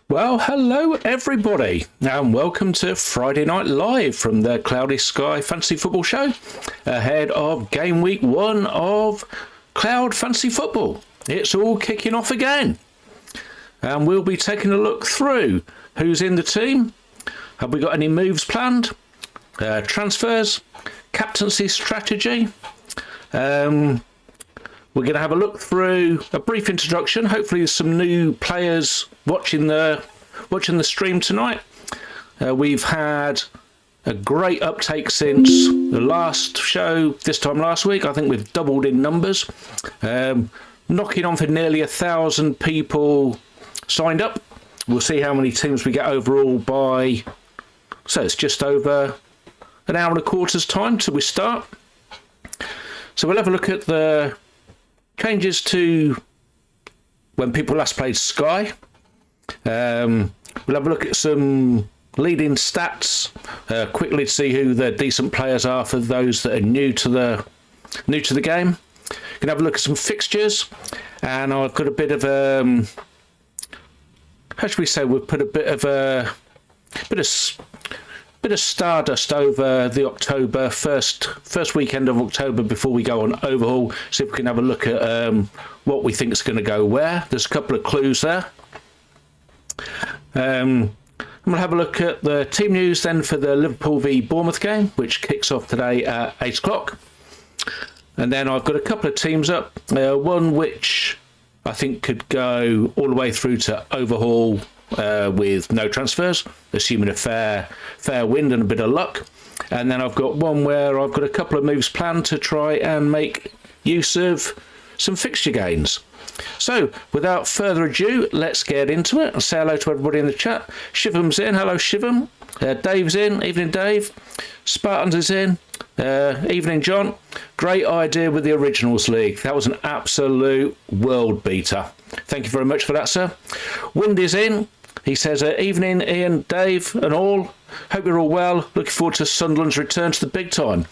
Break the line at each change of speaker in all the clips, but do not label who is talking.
Well, hello everybody, and welcome to Friday Night Live from the Cloudy Sky Fantasy Football Show, ahead of game week 1 of Cloud Fantasy Football. It's all kicking off again, and we'll be taking a look through who's in the team. Have we got any moves planned? Transfers, captaincy strategy. We're going to have a look through a brief introduction. Hopefully some new players watching the stream tonight. We've had a great uptake since the last show this time last week. I think we've doubled in numbers, knocking on for nearly 1,000 people signed up. We'll see how many teams we get overall by, so it's just over an hour and a quarter's time till we start. So we'll have a look at the changes to when people last played Sky. We'll have a look at some leading stats quickly to see who the decent players are for those that are new to the game. You can have a look at some fixtures, and I've got a bit of how should we say? We've put a bit of stardust over the October first weekend of October before we go on overhaul. See if we can have a look at what we think is going to go where. There's a couple of clues there. And we'll have a look at the team news then for the Liverpool v Bournemouth game, which kicks off today at 8 o'clock. And then I've got a couple of teams up. One which I think could go all the way through to overhaul with no transfers, assuming a fair wind and a bit of luck. And then I've got one where I've got a couple of moves planned to try and make use of some fixture gains. So without further ado, let's get into it. I'll say hello to everybody in the chat. Shivam's in. Hello, Shivam. Dave's in. Evening, Dave. Spartans is in. Evening, John. Great idea with the Originals League. That was an absolute world beater. Thank you very much for that, sir. Wind is in. He says, evening, Ian, Dave, and all. Hope you're all well. Looking forward to Sunderland's return to the big time.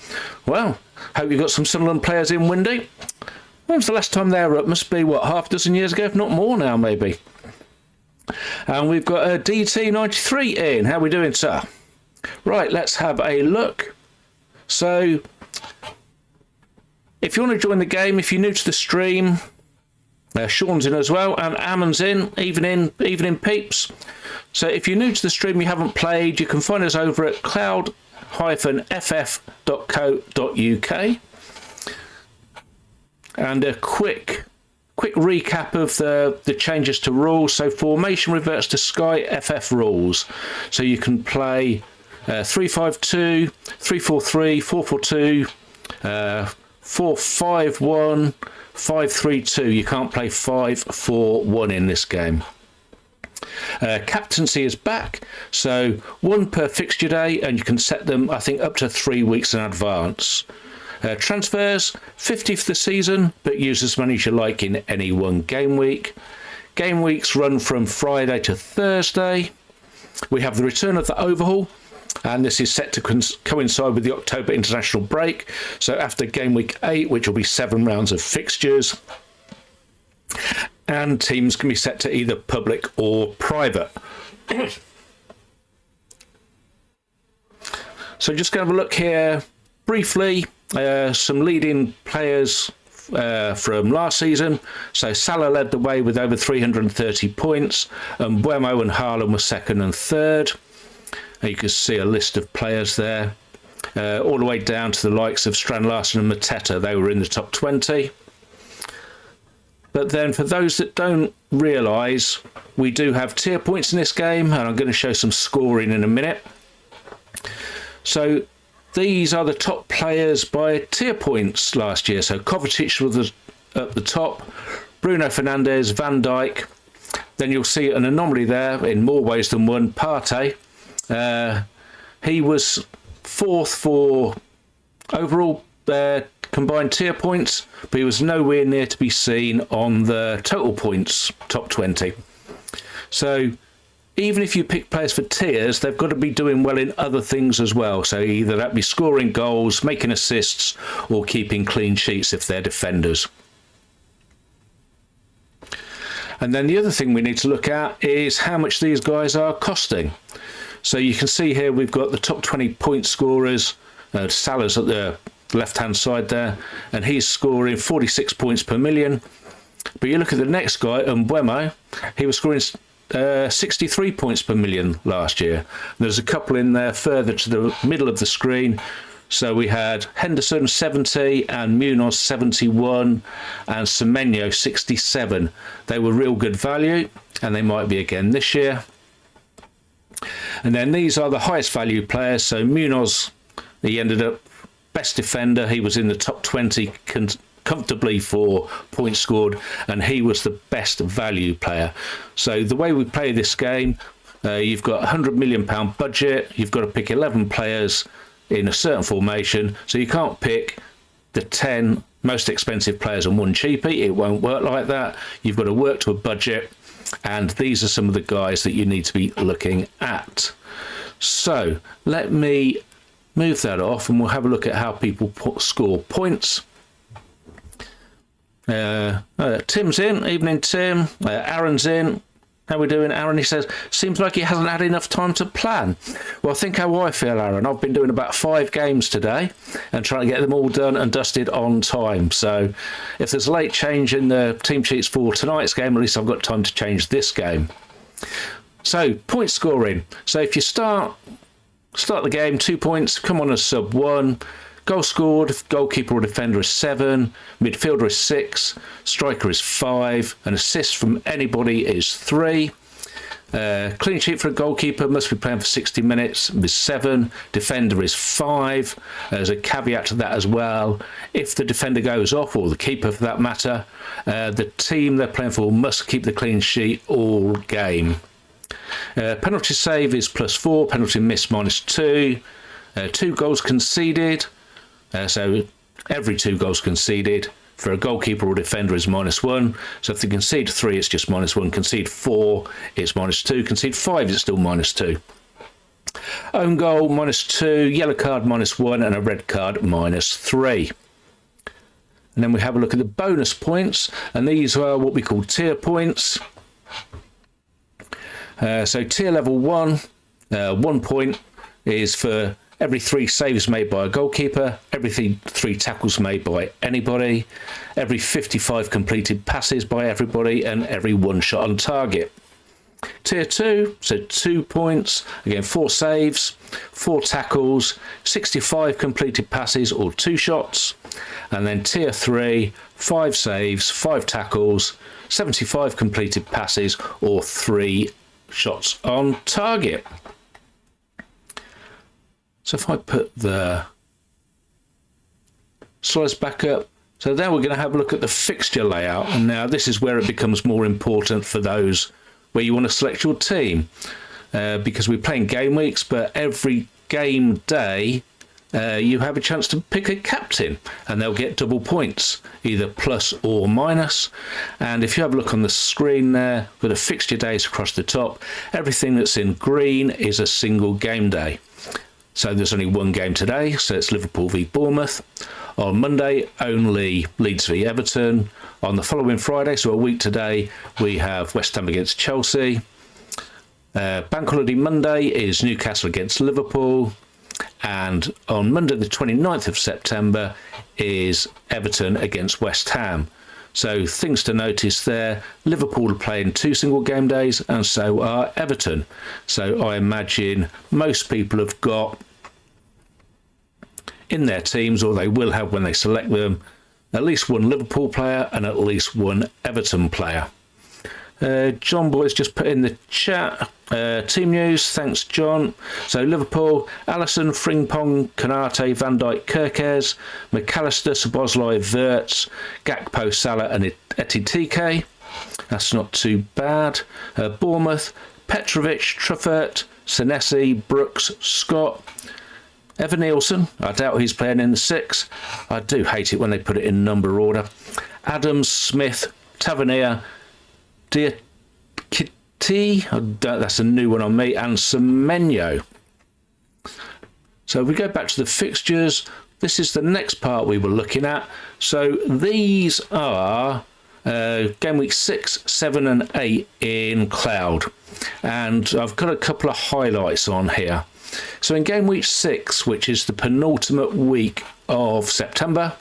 Well, hope you've got some Sunderland players in, Windy. When was the last time they were up? Must be, half a dozen years ago, if not more now, maybe. And we've got a DT93 in. How are we doing, sir? Right, let's have a look. So, if you want to join the game, if you're new to the stream, Sean's in as well, and Ammon's in. Evening, peeps. So if you're new to the stream, you haven't played, you can find us over at cloud-ff.co.uk. And a quick recap of the changes to rules. So formation reverts to Sky FF rules. So you can play 3-5-2, 3-4-3, 4-4-2, 4-5-1, 5-3-2. You can't play 5-4-1 in this game. Captaincy is back, so one per fixture day, and you can set them, I think, up to 3 weeks in advance. Transfers, 50 for the season, but use as many as you like in any one game week. Game weeks run from Friday to Thursday. We have the return of the overhaul, and this is set to coincide with the October international break. So after game week 8, which will be 7 rounds of fixtures, and teams can be set to either public or private. So just going to have a look here briefly. Some leading players from last season. So Salah led the way with over 330 points, and Buemo and Haaland were second and third. And you can see a list of players there, all the way down to the likes of Strand Larsen and Mateta. They were in the top 20. But then for those that don't realise, we do have tier points in this game, and I'm going to show some scoring in a minute. So these are the top players by tier points last year. So Kovacic was at the top, Bruno Fernandes, Van Dijk. Then you'll see an anomaly there in more ways than one. Partey. He was fourth for overall combined tier points, but he was nowhere near to be seen on the total points top 20. So even if you pick players for tiers, they've got to be doing well in other things as well. So either that be scoring goals, making assists, or keeping clean sheets if they're defenders. And then the other thing we need to look at is how much these guys are costing. So you can see here we've got the top 20 point scorers. Salah's at the left-hand side there, and he's scoring 46 points per million. But you look at the next guy, Mbeumo, he was scoring 63 points per million last year. There's a couple in there further to the middle of the screen. So we had Henderson 70 and Munoz 71 and Semenyo 67. They were real good value, and they might be again this year. And then these are the highest value players. So Munoz, he ended up best defender. He was in the top 20 comfortably for points scored, and he was the best value player. So the way we play this game, you've got a £100 million budget. You've got to pick 11 players in a certain formation. So you can't pick the 10 most expensive players and one cheapie. It won't work like that. You've got to work to a budget, and these are some of the guys that you need to be looking at. So let me move that off, and we'll have a look at how people score points. Tim's in. Evening, Tim. Aaron's in. How we doing, Aaron? He says, seems like he hasn't had enough time to plan. Well, think how I feel, Aaron. I've been doing about 5 games today and trying to get them all done and dusted on time. So if there's a late change in the team sheets for tonight's game, at least I've got time to change this game. So point scoring. So if you start the game, 2 points, come on as sub 1. Goal scored, goalkeeper or defender is 7, midfielder is 6, striker is 5, an assist from anybody is 3. Clean sheet for a goalkeeper, must be playing for 60 minutes, is 7. Defender is 5. There's a caveat to that as well. If the defender goes off, or the keeper for that matter, the team they're playing for must keep the clean sheet all game. Penalty save is +4, penalty miss -2. 2 goals conceded. So every 2 goals conceded for a goalkeeper or defender is -1. So if they concede 3, it's just -1. Concede 4, it's -2. Concede 5, it's still -2. Own goal -2, yellow card -1, and a red card -3. And then we have a look at the bonus points, and these are what we call tier points. So tier level 1, 1 point is for every 3 saves made by a goalkeeper, every 3 tackles made by anybody, every 55 completed passes by everybody, and every 1 shot on target. Tier 2, so 2 points, again 4 saves, 4 tackles, 65 completed passes or 2 shots. And then tier 3, 5 saves, 5 tackles, 75 completed passes or 3 shots on target. So if I put the slides back up, so then we're going to have a look at the fixture layout. And now this is where it becomes more important for those where you want to select your team, because we're playing game weeks, but every game day you have a chance to pick a captain, and they'll get double points, either plus or minus. And if you have a look on the screen there, with the fixture days across the top, everything that's in green is a single game day. So there's only 1 game today, so it's Liverpool v Bournemouth. On Monday, only Leeds v Everton. On the following Friday, so a week today, we have West Ham against Chelsea. Bank holiday Monday is Newcastle against Liverpool. And on Monday, the 29th of September, is Everton against West Ham. So things to notice there, Liverpool are playing 2 single game days, and so are Everton. So I imagine most people have got in their teams, or they will have when they select them, at least 1 Liverpool player and at least 1 Everton player. John Boy's just put in the chat, team news, thanks John. So Liverpool, Alisson, Frimpong, Konate, Van Dijk, Kerkez, McAllister, Szoboszlai, Wirtz, Gakpo, Salah and Etitike. That's not too bad. Bournemouth, Petrovic, Truffert, Senesi, Brooks, Scott. Evan Nielsen, I doubt he's playing in the 6. I do hate it when they put it in number order. Adams, Smith, Tavernier, Diakité, that's a new one on me, and Semenyo. So if we go back to the fixtures, this is the next part we were looking at. So these are game week 6, 7 and 8 in Cloud. And I've got a couple of highlights on here. So in game week 6, which is the penultimate week of September,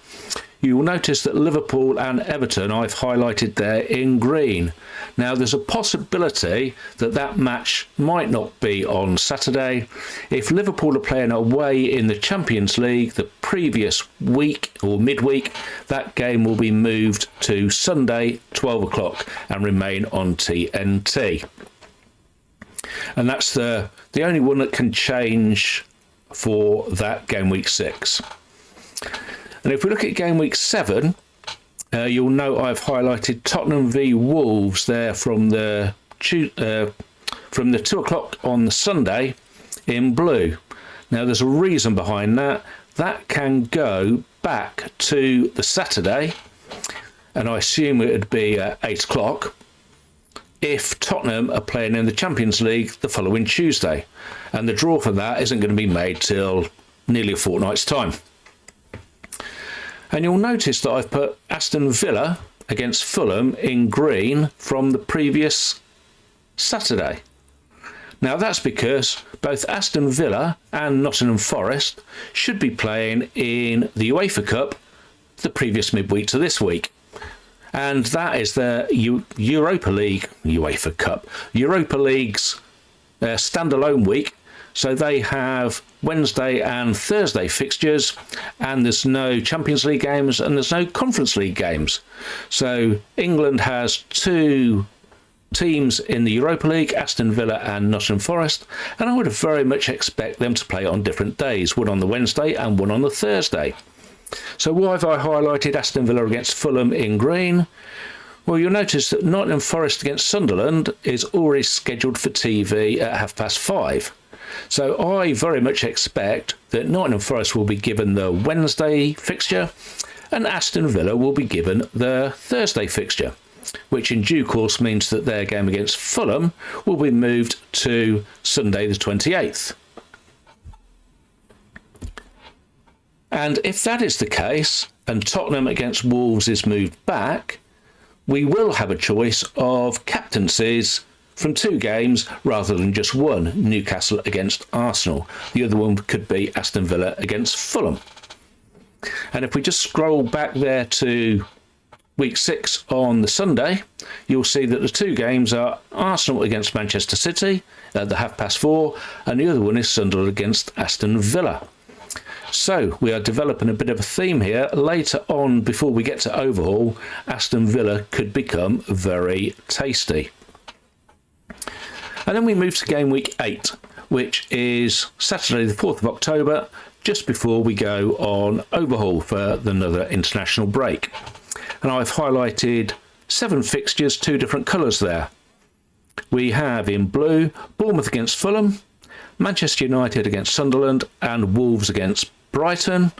you will notice that Liverpool and Everton I've highlighted there in green. Now there's a possibility that that match might not be on Saturday. If Liverpool are playing away in the Champions League the previous week or midweek, that game will be moved to Sunday 12 o'clock and remain on TNT. And that's the only one that can change for that game week 6. And if we look at game week 7, you'll note I've highlighted Tottenham v Wolves there from the 2 o'clock on the Sunday in blue. Now there's a reason behind that. That can go back to the Saturday, and I assume it would be at 8 o'clock if Tottenham are playing in the Champions League the following Tuesday. And the draw for that isn't going to be made till nearly a fortnight's time. And you'll notice that I've put Aston Villa against Fulham in green from the previous Saturday. Now that's because both Aston Villa and Nottingham Forest should be playing in the UEFA Cup the previous midweek to this week. And that is the Europa League, UEFA Cup, Europa League's standalone week. So they have Wednesday and Thursday fixtures, and there's no Champions League games and there's no Conference League games. So England has 2 teams in the Europa League, Aston Villa and Nottingham Forest, and I would very much expect them to play on different days, one on the Wednesday and one on the Thursday. So why have I highlighted Aston Villa against Fulham in green? Well, you'll notice that Nottingham Forest against Sunderland is already scheduled for TV at 5:30. So I very much expect that Nottingham Forest will be given the Wednesday fixture and Aston Villa will be given the Thursday fixture, which in due course means that their game against Fulham will be moved to Sunday the 28th. And if that is the case, and Tottenham against Wolves is moved back, we will have a choice of captaincies from 2 games rather than just one, Newcastle against Arsenal. The other one could be Aston Villa against Fulham. And if we just scroll back there to week 6 on the Sunday, you'll see that the 2 games are Arsenal against Manchester City at the 4:30, and the other one is Sunderland against Aston Villa. So we are developing a bit of a theme here. Later on, before we get to Overhaul, Aston Villa could become very tasty. And then we move to game week 8, which is Saturday the 4th of October, just before we go on Overhaul for another international break. And I've highlighted 7 fixtures, 2 different colours there. We have in blue Bournemouth against Fulham, Manchester United against Sunderland, and Wolves against Brighton.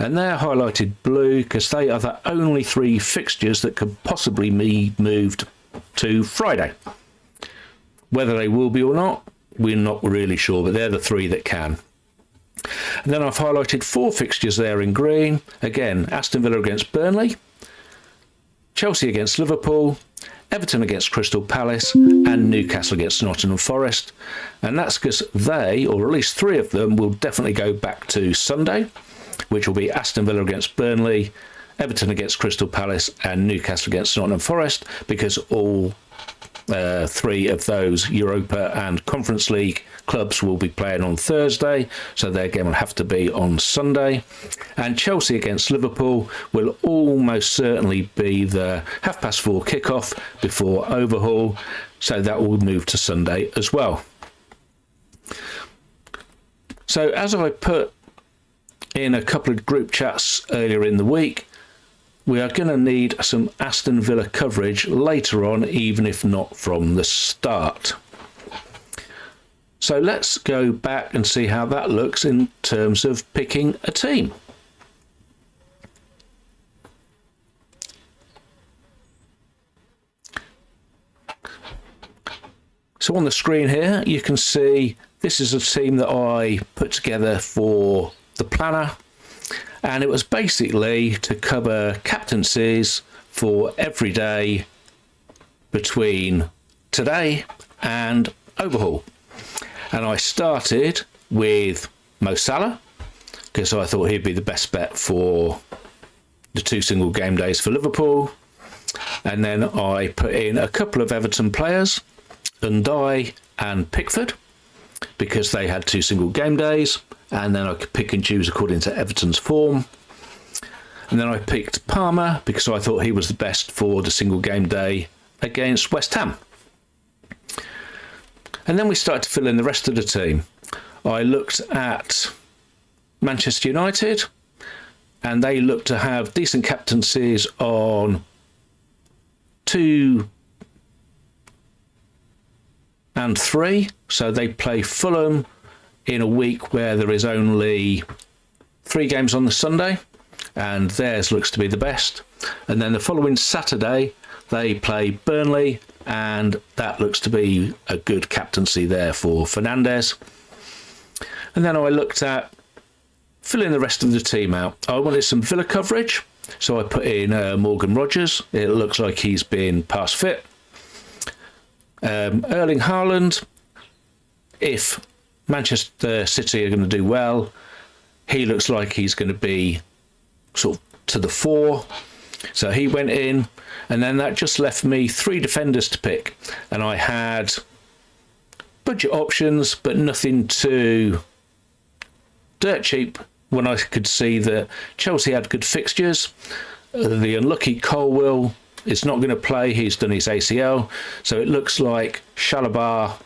And they're highlighted blue because they are the only 3 fixtures that could possibly be moved to Friday. Whether they will be or not, we're not really sure, but they're the 3 that can. And then I've highlighted 4 fixtures there in green. Again, Aston Villa against Burnley, Chelsea against Liverpool, Everton against Crystal Palace, and Newcastle against Nottingham Forest. And that's because they, or at least 3 of them, will definitely go back to Sunday, which will be Aston Villa against Burnley, Everton against Crystal Palace, and Newcastle against Nottingham Forest, because all 3 of those Europa and Conference League clubs will be playing on Thursday, so their game will have to be on Sunday. And Chelsea against Liverpool will almost certainly be the 4:30 kickoff before Overhaul, so that will move to Sunday as well. So as I put in a couple of group chats earlier in the week, we are going to need some Aston Villa coverage later on, even if not from the start. So let's go back and see how that looks in terms of picking a team. So on the screen here, you can see this is a team that I put together for the planner. And it was basically to cover captaincies for every day between today and Overhaul. And I started with Mo Salah because I thought he'd be the best bet for the 2 single game days for Liverpool. And then I put in a couple of Everton players, Ndiaye and Pickford, because they had 2 single game days, and then I could pick and choose according to Everton's form. And then I picked Palmer because I thought he was the best for the single game day against West Ham. And then we started to fill in the rest of the team. I looked at Manchester United, and they looked to have decent captaincies on 2 and 3. So they play Fulham in a week where there is only 3 games on the Sunday, and theirs looks to be the best. And then the following Saturday, they play Burnley, and that looks to be a good captaincy there for Fernandes. And then I looked at filling the rest of the team out. I wanted some Villa coverage, so I put in Morgan Rogers. It looks like he's been past fit. Erling Haaland, if Manchester City are going to do well, he looks like he's going to be sort of to the fore. So he went in, and then that just left me 3 defenders to pick. And I had budget options, but nothing too dirt cheap when I could see that Chelsea had good fixtures. The unlucky Colwill is not going to play. He's done his ACL. So it looks like Chalobah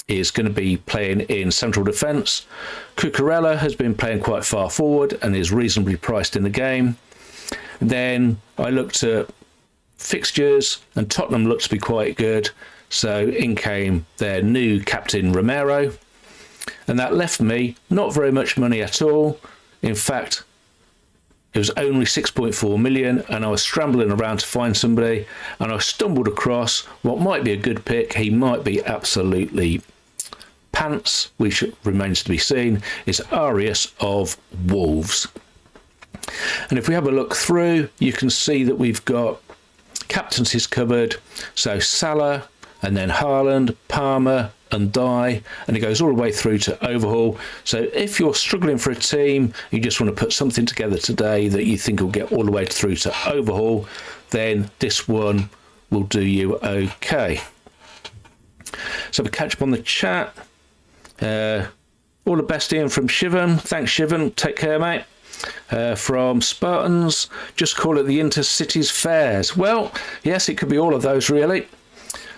is going to be playing in central defence. Cucurella has been playing quite far forward and is reasonably priced in the game. Then I looked at fixtures, and Tottenham looked to be quite good. So in came their new captain Romero. And that left me not very much money at all. In fact, it was only 6.4 million, and I was scrambling around to find somebody, and I stumbled across what might be a good pick. He might be absolutely pants, which remains to be seen, is Arias of Wolves. And if we have a look through, you can see that we've got captaincies covered. So Salah, and then Haaland, Palmer, and Ndiaye, and it goes all the way through to Overhaul. So if you're struggling for a team, you just want to put something together today that you think will get all the way through to Overhaul, then this one will do you okay. So we catch up on the chat. All the best, Ian, from Shivan. Thanks, Shivan. Take care, mate. From Spartans, just call it the Intercities Fairs. Well, yes, it could be all of those, really.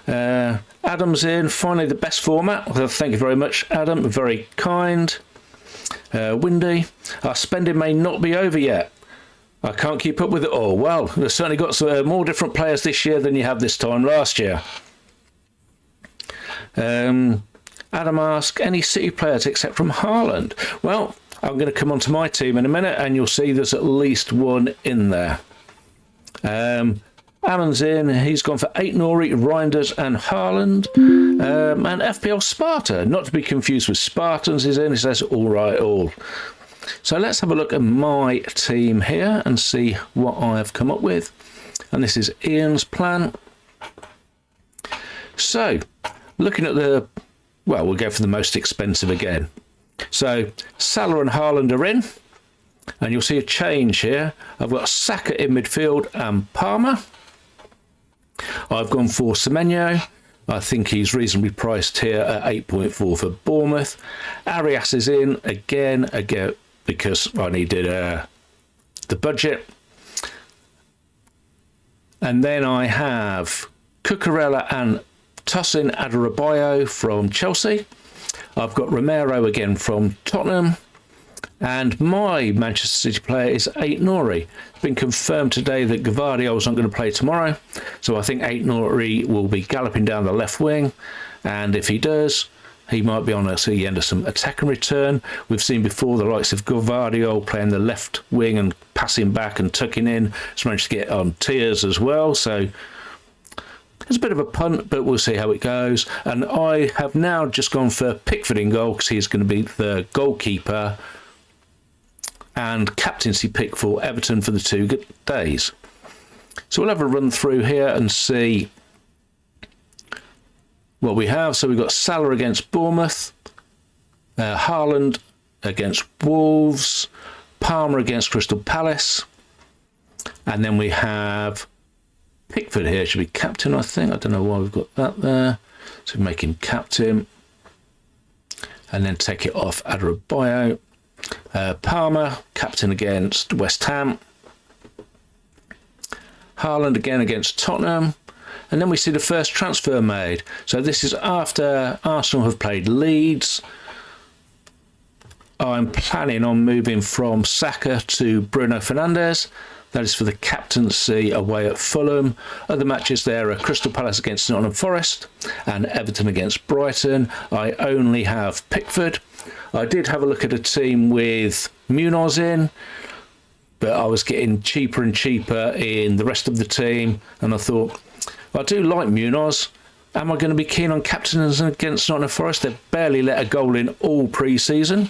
Adam's in, finally the best format. Well, thank you very much, Adam. Very kind. Windy, our spending may not be over yet. I can't keep up with it all. Well, we've certainly got some more different players this year than you had this time last year. Adam asks, any City players except from Haaland? Well, I'm going to come on to my team in a minute, and you'll see there's at least one in there. Alan's in. He's gone for Aït-Nouri, Reinders and Haaland. And FPL Sparta, not to be confused with Spartans, is in. He says, all right, all. So let's have a look at my team here and see what I have come up with. And this is Ian's plan. So, looking at the... Well, we'll go for the most expensive again. So, Salah and Haaland are in. And you'll see a change here. I've got Saka in midfield and Palmer. I've gone for Semenyo. I think he's reasonably priced here at 8.4 for Bournemouth. Arias is in again because I needed the budget. And then I have Cucurella and Tosin Adarabioyo from Chelsea. I've got Romero again from Tottenham. And my Manchester City player is Aït-Nouri. It's been confirmed today that Gvardiol's not going to play tomorrow. So I think Aït-Nouri will be galloping down the left wing. And if he does, he might be on the end of some attack and return. We've seen before the likes of Gvardiol playing the left wing and passing back and tucking in. He's managed to get on tiers as well. So it's a bit of a punt, but we'll see how it goes. And I have now just gone for Pickford in goal because he's going to be the goalkeeper and captaincy pick for Everton for the 2 days. So we'll have a run through here and see what we have. So we've got Salah against Bournemouth, Haaland against Wolves, Palmer against Crystal Palace, and then we have Pickford here. Should be captain, I think. I don't know why we've got that there. So make him captain, and then take it off Adebayo. Palmer, captain against West Ham. Haaland again against Tottenham. And then we see the first transfer made. So this is after Arsenal have played Leeds. I'm planning on moving from Saka to Bruno Fernandes. That is for the captaincy away at Fulham. Other matches there are Crystal Palace against Nottingham Forest and Everton against Brighton. I only have Pickford. I did have a look at a team with Munoz in, but I was getting cheaper and cheaper in the rest of the team, and I thought, I do like Munoz. Am I going to be keen on captains against Nottingham Forest? They've barely let a goal in all pre-season.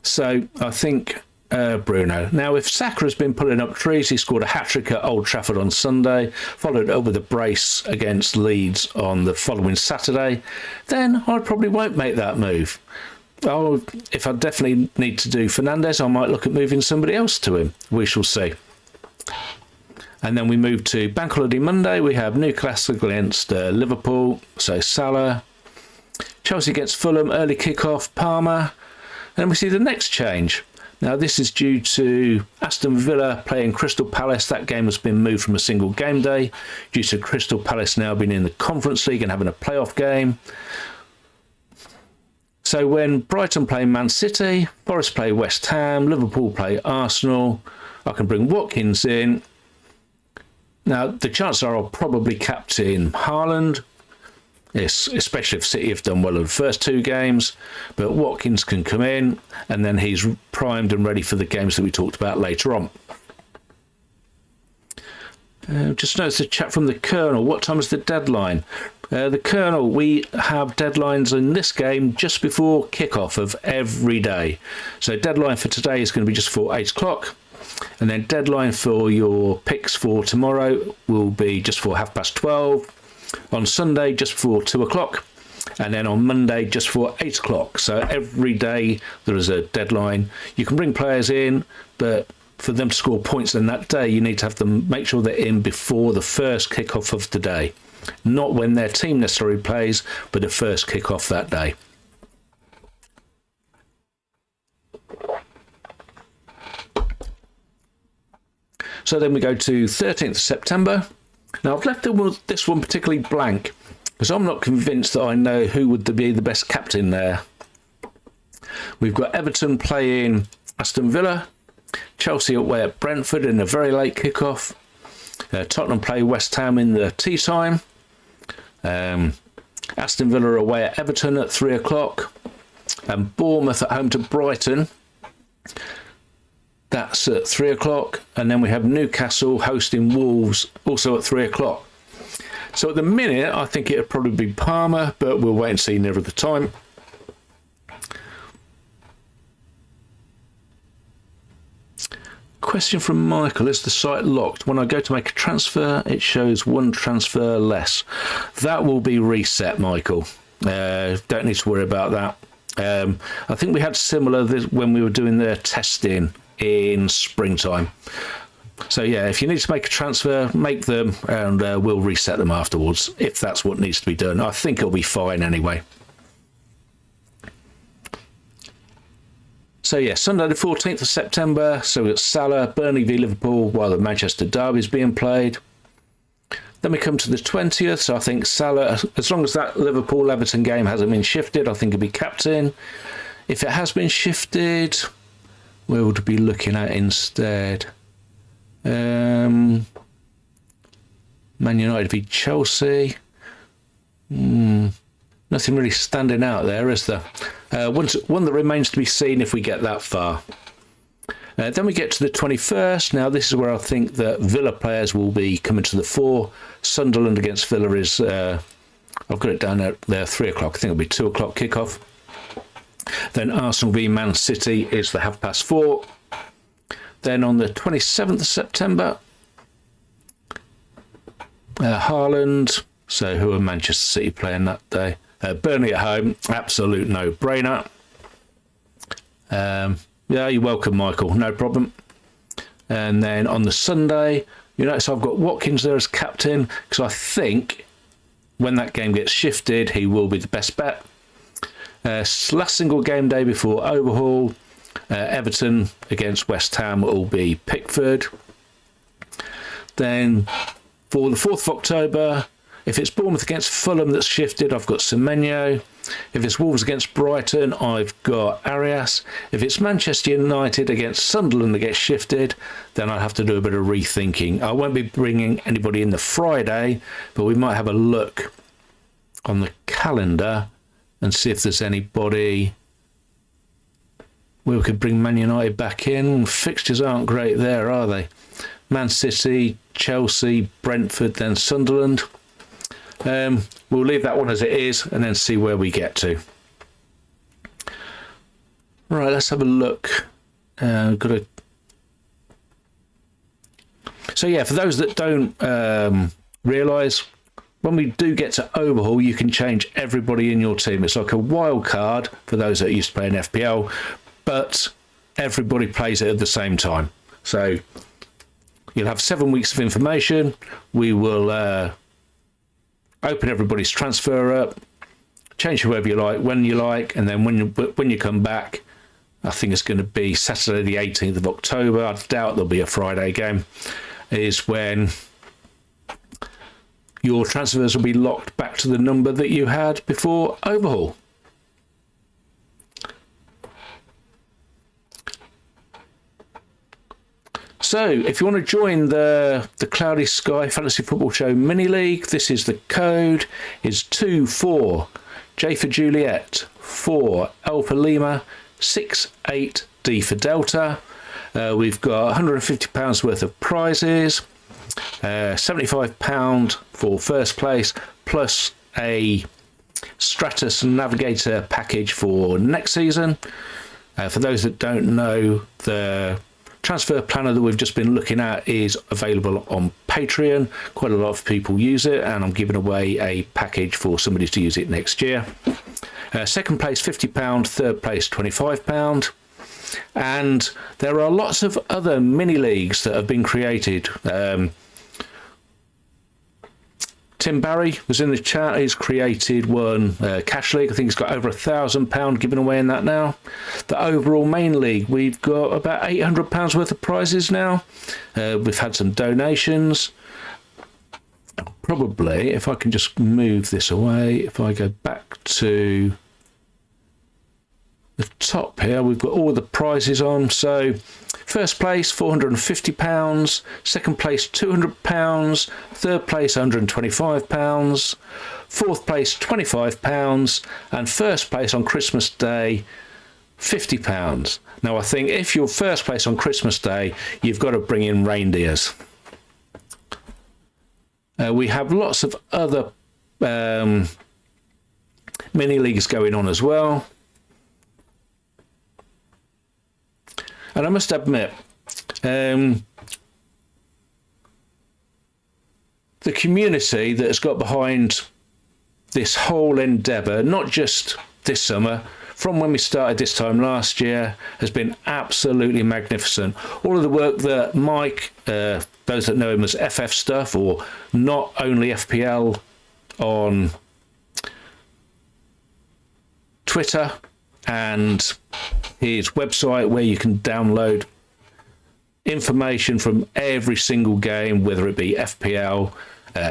So I think Bruno. Now, if Saka has been pulling up trees, he scored a hat-trick at Old Trafford on Sunday, followed up with a brace against Leeds on the following Saturday, then I probably won't make that move. If I definitely need to do Fernandes, I might look at moving somebody else to him. We shall see. And then we move to Bank Holiday Monday. We have Newcastle against Liverpool, so Salah. Chelsea against Fulham, early kick-off, Palmer. And then we see the next change. Now, this is due to Aston Villa playing Crystal Palace. That game has been moved from a single game day due to Crystal Palace now being in the Conference League and having a playoff game. So when Brighton play Man City, Forest play West Ham, Liverpool play Arsenal, I can bring Watkins in. Now, the chances are I'll probably captain Haaland, especially if City have done well in the first two games, but Watkins can come in, and then he's primed and ready for the games that we talked about later on. Just notice the chat from the Colonel. What time is the deadline? The Colonel, we have deadlines in this game just before kickoff of every day. So deadline for today is going to be just for 8 o'clock. And then deadline for your picks for tomorrow will be just for 12:30. On Sunday, just before 2 o'clock. And then on Monday, just for 8 o'clock. So every day there is a deadline. You can bring players in, but for them to score points in that day, you need to have them make sure they're in before the first kickoff of the day. Not when their team necessarily plays, but the first kickoff that day. So then we go to 13th of September. Now, I've left this one particularly blank because I'm not convinced that I know who would be the best captain there. We've got Everton playing Aston Villa, Chelsea away at Brentford in a very late kickoff. Tottenham play West Ham in the tea time. Aston Villa away at Everton at 3 o'clock. And Bournemouth at home to Brighton. That's at 3 o'clock. And then we have Newcastle hosting Wolves also at 3 o'clock. So at the minute, I think it would probably be Palmer, but we'll wait and see nearer the time. Question from Michael, is the site locked? When I go to make a transfer, it shows one transfer less. That will be reset, Michael. Don't need to worry about that. I think we had similar when we were doing the testing in springtime. So yeah, if you need to make a transfer, make them, and we'll reset them afterwards if that's what needs to be done. I think it'll be fine anyway. So yeah, Sunday the 14th of September, so it's Salah, Burnley v Liverpool, while the Manchester Derby is being played. Then we come to the 20th, so I think Salah, as long as that Liverpool-Everton game hasn't been shifted, I think he'll be captain. If it has been shifted, where would we be looking at instead? Man United v Chelsea. Nothing really standing out there, is there? One that remains to be seen if we get that far. Then we get to the 21st. Now, this is where I think that Villa players will be coming to the fore. Sunderland against Villa is, I've got it down there, 3 o'clock. I think it'll be 2 o'clock kickoff. Then Arsenal v Man City is the 4:30. Then on the 27th of September, Haaland. So who are Manchester City playing that day? Burnley at home, absolute no-brainer. Yeah, you're welcome, Michael, no problem. And then on the Sunday, you notice I've got Watkins there as captain, because I think when that game gets shifted, he will be the best bet. Last single game day before overhaul, Everton against West Ham will be Pickford. Then for the 4th of October, if it's Bournemouth against Fulham that's shifted, I've got Semenyo. If it's Wolves against Brighton, I've got Arias. If it's Manchester United against Sunderland that gets shifted, then I'll have to do a bit of rethinking. I won't be bringing anybody in the Friday, but we might have a look on the calendar and see if there's anybody where we could bring Man United back in. Fixtures aren't great there, are they? Man City, Chelsea, Brentford, then Sunderland. We'll leave that one as it is and then see where we get to. Right, let's have a look. So yeah, for those that don't realise, when we do get to overhaul, you can change everybody in your team. It's like a wild card for those that are used to playing FPL, but everybody plays it at the same time. So you'll have 7 weeks of information. We will open everybody's transfer up, change whoever you like, when you like, and then when you come back, I think it's going to be Saturday the 18th of October. I doubt there'll be a Friday game, is when your transfers will be locked back to the number that you had before overhaul. So, if you want to join the Cloudy Sky Fantasy Football Show Mini League, this is the code, is 24 J for Juliet, 4 Alpha Lima, 68 D for Delta. We've got £150 worth of prizes, £75 for first place, plus a Stratus Navigator package for next season. For those that don't know, the transfer planner that we've just been looking at is available on Patreon. Quite a lot of people use it, and I'm giving away a package for somebody to use it next year. Second place £50, third place £25. And there are lots of other mini leagues that have been created. Tim Barry was in the chat. He's created one, Cash League. I think he's got over £1,000 given away in that now. The overall main league, we've got about £800 worth of prizes now. We've had some donations. Probably, if I can just move this away, if I go back to the top here, we've got all the prizes on. So first place £450, second place £200, third place £125, fourth place £25, and first place on Christmas Day £50. Now I think if you're first place on Christmas Day, you've got to bring in reindeers. We have lots of other mini leagues going on as well. And I must admit, the community that has got behind this whole endeavour, not just this summer, from when we started this time last year, has been absolutely magnificent. All of the work that Mike, those that know him as FF Stuff, or Not Only FPL on Twitter, and his website where you can download information from every single game, whether it be FPL,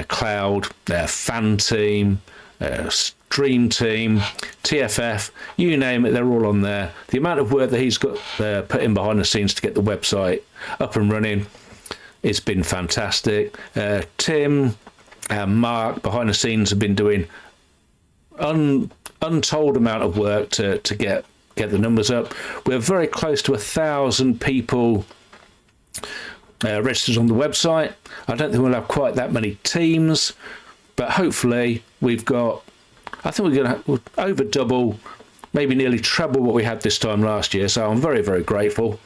Cloud, Fan Team, Stream Team, TFF, you name it, they're all on there. The amount of work that he's got put in behind the scenes to get the website up and running, it's been fantastic. Tim and Mark behind the scenes have been doing untold amount of work to get the numbers up. We're very close to 1,000 people registered on the website. I don't think we'll have quite that many teams, but hopefully we've got, I think we're going to over double, maybe nearly treble what we had this time last year. So I'm very, very grateful.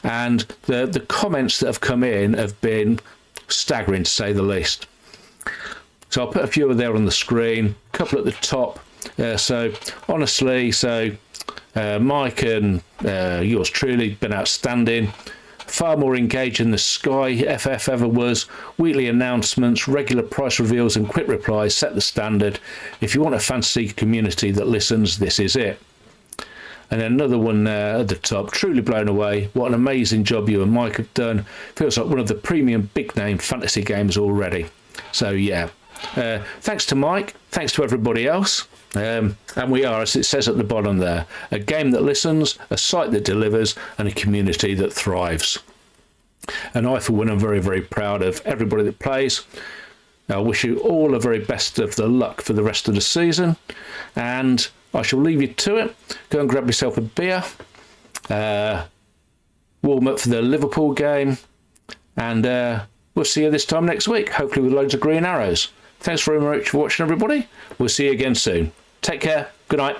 and the comments that have come in have been staggering, to say the least. So I'll put a few of there on the screen, a couple at the top. So honestly, Mike and yours truly, been outstanding. Far more engaging than Sky FF ever was. Weekly announcements, regular price reveals and quick replies set the standard. If you want a fantasy community that listens, this is it. And then another one at the top, truly blown away. What an amazing job you and Mike have done. Feels like one of the premium big name fantasy games already. So yeah, thanks to Mike, thanks to everybody else. And we are, as it says at the bottom there, a game that listens, a site that delivers, and a community that thrives. And I, for one, am very, very proud of everybody that plays. I wish you all the very best of the luck for the rest of the season, and I shall leave you to it. Go and grab yourself a beer, warm up for the Liverpool game, and we'll see you this time next week, hopefully with loads of green arrows. Thanks very much for watching, everybody. We'll see you again soon. Take care. Good night.